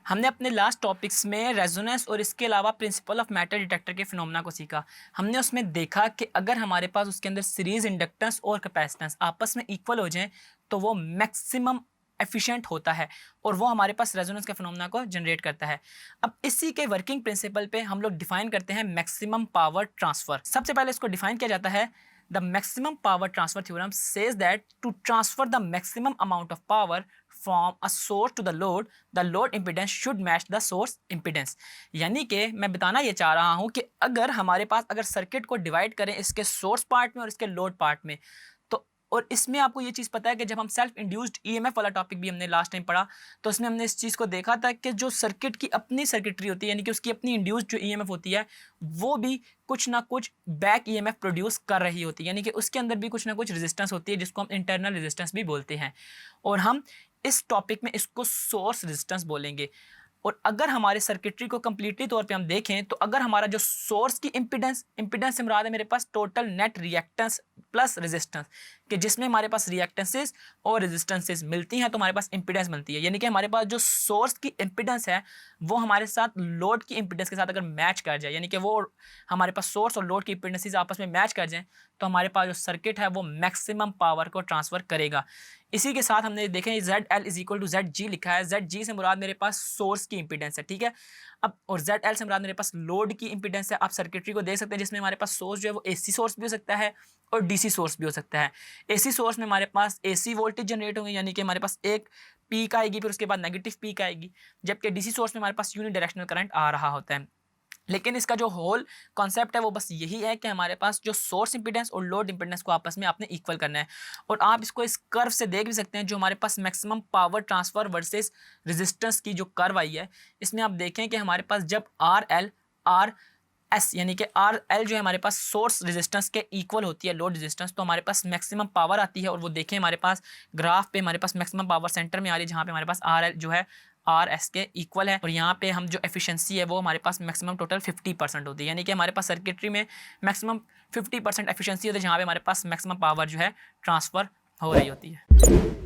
हमने अपने last topics में रेजोनेंस और इसके अलावा प्रिंसिपल ऑफ मैटर डिटेक्टर के फिनोमेना को सीखा। हमने उसमें देखा कि अगर हमारे पास उसके अंदर सीरीज इंडक्टेंस और कैपेसिटेंस आपस में इक्वल हो जाएं तो वो मैक्सिमम एफिशिएंट होता है और वो हमारे पास रेजोनेंस के फिनोमेना को जनरेट करता है। अब इसी के वर्किंग प्रिंसिपल पे हम लोग डिफाइन करते हैं मैक्सिमम पावर ट्रांसफर। सबसे पहले इसको डिफाइन किया जाता है the maximum power transfer theorem says that to transfer the maximum amount of power from a source to the load impedance should match the source impedance. यानी कि मैं बताना ये चाह रहा हूँ कि अगर हमारे पास अगर सर्किट को डिवाइड करें इसके सोर्स पार्ट में और इसके लोड पार्ट में, तो और इसमें आपको ये चीज़ पता है कि जब हम सेल्फ इंड्यूस्ड ईएमएफ वाला टॉपिक भी हमने लास्ट टाइम पढ़ा तो उसमें हमने इस चीज़ को देखा था कि जो सर्किट की अपनी सर्किटरी होती है यानी कि उसकी अपनी इंड्यूस्ड जो ईएमएफ होती है वो भी कुछ ना कुछ बैक ईएमएफ प्रोड्यूस कर रही होती है, यानी कि उसके अंदर भी कुछ ना कुछ रेजिस्टेंस होती है जिसको हम इंटरनल रेजिस्टेंस भी बोलते हैं। और हम इस टॉपिक में इसको सोर्स रेजिस्टेंस बोलेंगे। और अगर हमारे सर्किटरी को कंप्लीटली तौर पे हम देखें तो अगर हमारा जो सोर्स की इंपिडेंस से मुराद है मेरे पास total net reactance plus resistance, कि जिसमें हमारे पास रिएक्टेंसेस और रेजिस्टेंसेस मिलती हैं तो हमारे पास इंपिडेंस मिलती है। यानी कि हमारे पास जो सोर्स की इंपिडेंस है वो हमारे साथ लोड की इंपिडेंस के साथ अगर मैच कर जाए, यानी कि वो हमारे पास सोर्स और लोड की इंपिडेंसेस आपस में मैच कर जाएं तो हमारे पास जो सर्किट है वो मैक्सिमम पावर को ट्रांसफर करेगा। इसी के साथ हमने देखें ZL is equal to ZG लिखा है। ZG से मुराद मेरे पास सोर्स की इंपीडेंस है, ठीक है। अब और ZL से मुराद मेरे पास लोड की इंपीडेंस है। आप सर्किटरी को देख सकते हैं जिसमें हमारे पास सोर्स जो है वो AC सोर्स भी हो सकता है और DC सोर्स भी हो सकता है। AC सोर्स में हमारे पास AC वोल्टेज जनरेट होंगे, यानी कि हमारे पास एक पीक आएगी फिर उसके बाद नेगेटिव पीक आएगी, जबकि DC सोर्स में हमारे पास यूनिडायरेक्शनल करंट आ रहा होता है। लेकिन इसका जो होल कॉन्सेप्ट है वो बस यही है कि हमारे पास जो सोर्स इंपीडेंस और लोड इंपीडेंस को आपस में आपने इक्वल करना है। और आप इसको इस कर्व से देख भी सकते हैं जो हमारे पास maximum power transfer versus resistance की जो कर्व आई है, इसमें आप देखें कि हमारे पास जब RS यानी कि RL जो है हमारे पास सोर्स रेजिस्टेंस के इक्वल होती है लोड रेजिस्टेंस, तो हमारे पास मैक्सिमम पावर आती है। और वो देखें हमारे पास ग्राफ पे हमारे पास मैक्सिमम पावर सेंटर में आ रही है जहाँ पे हमारे पास RL जो है RS के इक्वल है। और यहाँ पे हम जो एफिशिएंसी है वो हमारे पास मैक्सिमम टोटल 50% होती है, यानी कि हमारे पास सर्किटरी में मैक्सिमम 50% एफिशिएंसी होती है जहाँ पे हमारे पास मैक्सिमम पावर जो है ट्रांसफ़र हो रही होती है।